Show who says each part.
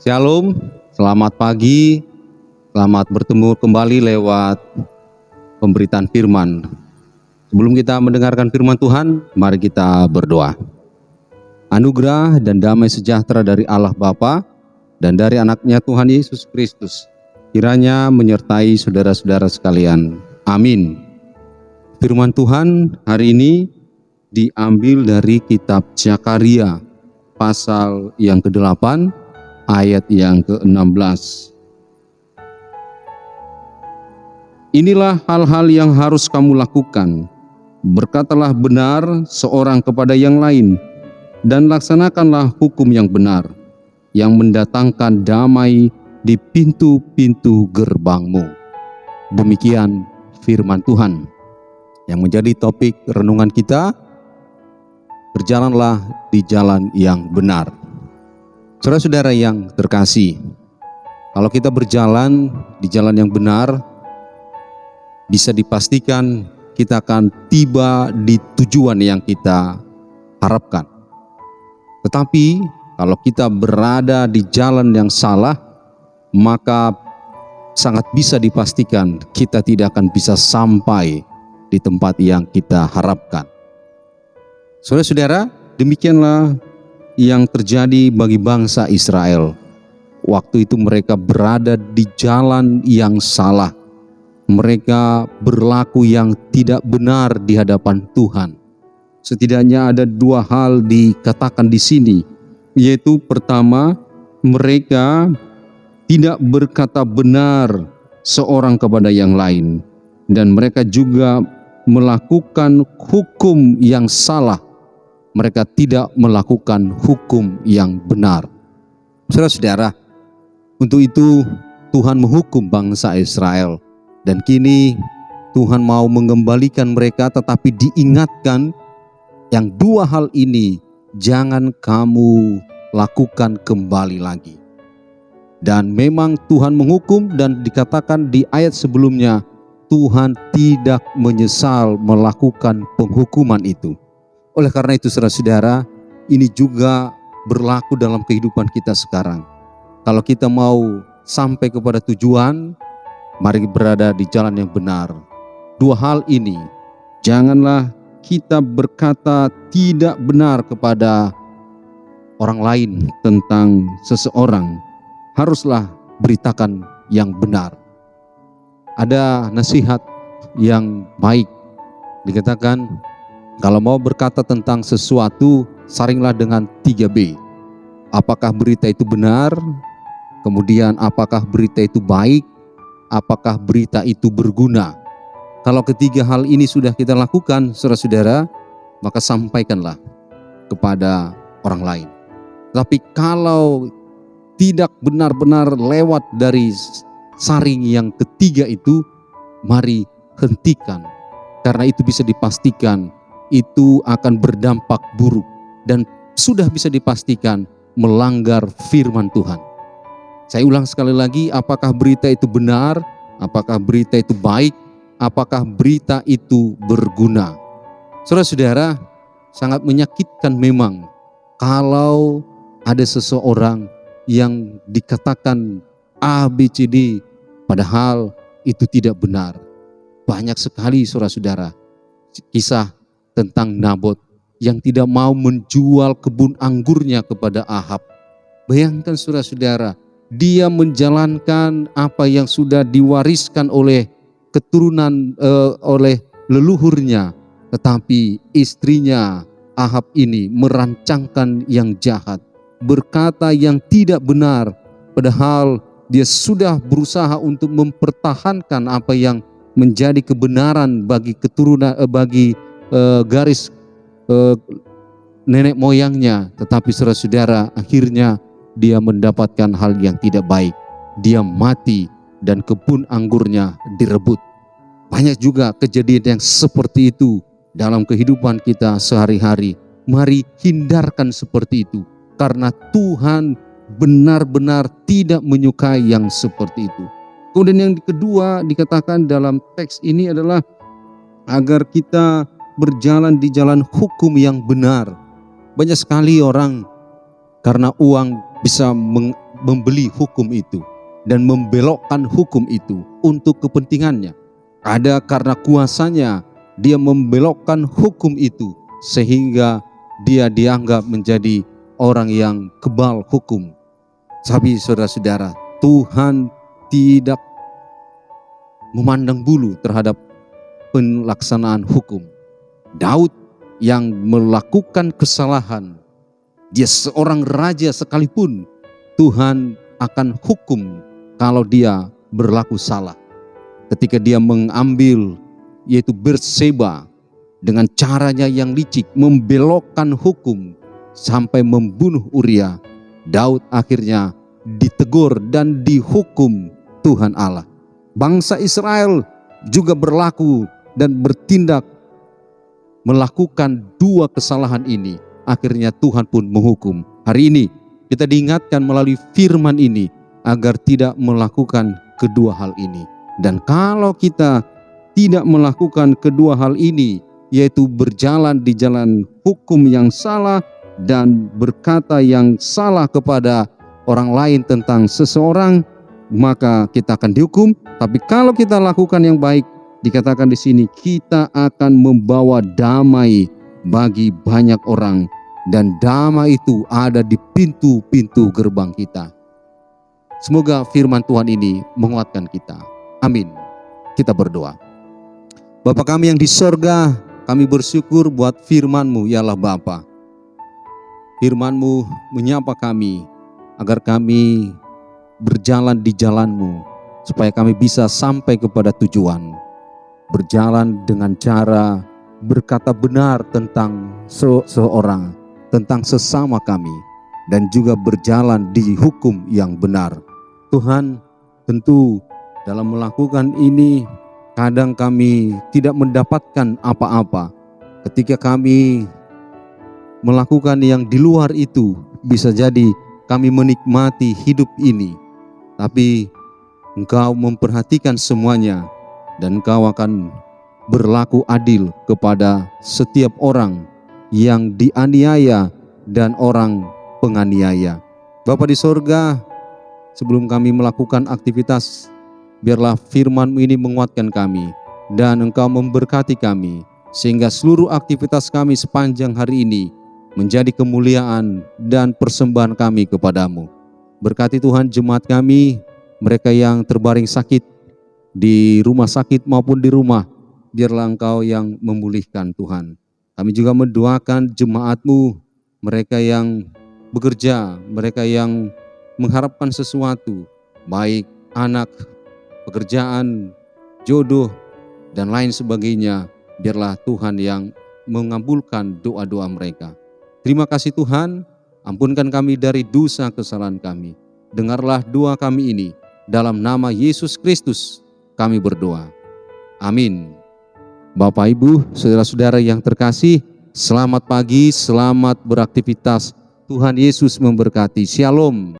Speaker 1: Shalom, selamat pagi, selamat bertemu kembali lewat pemberitaan firman. Sebelum kita mendengarkan firman Tuhan, mari kita berdoa. Anugerah dan damai sejahtera dari Allah Bapa dan dari anaknya Tuhan Yesus Kristus kiranya menyertai saudara-saudara sekalian. Amin. Firman Tuhan hari ini diambil dari kitab Zakaria pasal yang ke-8 ayat yang ke-16. Inilah hal-hal yang harus kamu lakukan. Berkatalah benar seorang kepada yang lain, dan laksanakanlah hukum yang benar, yang mendatangkan damai di pintu-pintu gerbangmu. Demikian firman Tuhan. Yang menjadi topik renungan kita, berjalanlah di jalan yang benar. Saudara-saudara yang terkasih, kalau kita berjalan di jalan yang benar, bisa dipastikan kita akan tiba di tujuan yang kita harapkan. Tetapi kalau kita berada di jalan yang salah, maka sangat bisa dipastikan kita tidak akan bisa sampai di tempat yang kita harapkan. Saudara-saudara, demikianlah yang terjadi bagi bangsa Israel. Waktu itu mereka berada di jalan yang salah. Mereka berlaku yang tidak benar di hadapan Tuhan. Setidaknya ada dua hal dikatakan di sini, yaitu pertama, mereka tidak berkata benar seorang kepada yang lain, dan mereka juga melakukan hukum yang salah. Mereka tidak melakukan hukum yang benar. Saudara-saudara, untuk itu Tuhan menghukum bangsa Israel. Dan kini Tuhan mau mengembalikan mereka, tetapi diingatkan yang dua hal ini jangan kamu lakukan kembali lagi. Dan memang Tuhan menghukum, dan dikatakan di ayat sebelumnya, Tuhan tidak menyesal melakukan penghukuman itu. Oleh karena itu saudara-saudara, ini juga berlaku dalam kehidupan kita sekarang. Kalau kita mau sampai kepada tujuan, mari berada di jalan yang benar. Dua hal ini, janganlah kita berkata tidak benar kepada orang lain tentang seseorang. Haruslah beritakan yang benar. Ada nasihat yang baik, dikatakan, kalau mau berkata tentang sesuatu, saringlah dengan 3B. Apakah berita itu benar? Kemudian apakah berita itu baik? Apakah berita itu berguna? Kalau ketiga hal ini sudah kita lakukan, saudara-saudara, maka sampaikanlah kepada orang lain. Tapi kalau tidak benar-benar lewat dari saring yang ketiga itu, mari hentikan. Karena itu bisa dipastikan itu akan berdampak buruk dan sudah bisa dipastikan melanggar firman Tuhan. Saya ulang sekali lagi, apakah berita itu benar, apakah berita itu baik, apakah berita itu berguna. Saudara-saudara, sangat menyakitkan memang kalau ada seseorang yang dikatakan A, B, C, D, padahal itu tidak benar. Banyak sekali saudara-saudara kisah tentang Nabot yang tidak mau menjual kebun anggurnya kepada Ahab. Bayangkan saudara-saudara, dia menjalankan apa yang sudah diwariskan oleh keturunan oleh leluhurnya, tetapi istrinya Ahab ini merancangkan yang jahat, berkata yang tidak benar, padahal dia sudah berusaha untuk mempertahankan apa yang menjadi kebenaran bagi keturunan garis nenek moyangnya. Tetapi saudara-saudara, akhirnya dia mendapatkan hal yang tidak baik. Dia mati dan kebun anggurnya direbut. Banyak juga kejadian yang seperti itu dalam kehidupan kita sehari-hari. Mari hindarkan seperti itu, karena Tuhan benar-benar tidak menyukai yang seperti itu. Kemudian yang kedua dikatakan dalam teks ini adalah agar kita berjalan di jalan hukum yang benar. Banyak sekali orang karena uang bisa membeli hukum itu dan membelokkan hukum itu untuk kepentingannya. Ada karena kuasanya dia membelokkan hukum itu sehingga dia dianggap menjadi orang yang kebal hukum. Tapi saudara-saudara, Tuhan tidak memandang bulu terhadap pelaksanaan hukum. Daud yang melakukan kesalahan, dia seorang raja sekalipun, Tuhan akan hukum kalau dia berlaku salah. Ketika dia mengambil yaitu Batseba dengan caranya yang licik, membelokkan hukum sampai membunuh Uria, Daud akhirnya ditegur dan dihukum Tuhan Allah. Bangsa Israel juga berlaku dan bertindak melakukan dua kesalahan ini. Akhirnya Tuhan pun menghukum. Hari ini kita diingatkan melalui firman ini agar tidak melakukan kedua hal ini. Dan kalau kita tidak melakukan kedua hal ini, yaitu berjalan di jalan hukum yang salah dan berkata yang salah kepada orang lain tentang seseorang, maka kita akan dihukum. Tapi kalau kita lakukan yang baik, dikatakan di sini kita akan membawa damai bagi banyak orang, dan damai itu ada di pintu-pintu gerbang kita. Semoga firman Tuhan ini menguatkan kita. Amin. Kita berdoa. Bapa kami yang di sorga, kami bersyukur buat firman-Mu, ya Allah Bapa. Firman-Mu menyapa kami agar kami berjalan di jalan-Mu, supaya kami bisa sampai kepada tujuan. Berjalan dengan cara berkata benar tentang seseorang, tentang sesama kami, dan juga berjalan di hukum yang benar. Tuhan, tentu dalam melakukan ini kadang kami tidak mendapatkan apa-apa. Ketika kami melakukan yang di luar itu, bisa jadi kami menikmati hidup ini, tapi Engkau memperhatikan semuanya, dan Engkau akan berlaku adil kepada setiap orang yang dianiaya dan orang penganiaya. Bapa di sorga, sebelum kami melakukan aktivitas, biarlah firman-Mu ini menguatkan kami, dan Engkau memberkati kami, sehingga seluruh aktivitas kami sepanjang hari ini menjadi kemuliaan dan persembahan kami kepadamu. Berkati Tuhan jemaat kami, mereka yang terbaring sakit di rumah sakit maupun di rumah, biarlah Engkau yang memulihkan Tuhan. Kami juga mendoakan jemaat-Mu, mereka yang bekerja, mereka yang mengharapkan sesuatu, baik anak, pekerjaan, jodoh, dan lain sebagainya. Biarlah Tuhan yang mengabulkan doa-doa mereka. Terima kasih Tuhan, ampunkan kami dari dosa kesalahan kami. Dengarlah doa kami ini, dalam nama Yesus Kristus kami berdoa. Amin. Bapak, Ibu, saudara-saudara yang terkasih, selamat pagi, selamat beraktivitas. Tuhan Yesus memberkati. Shalom.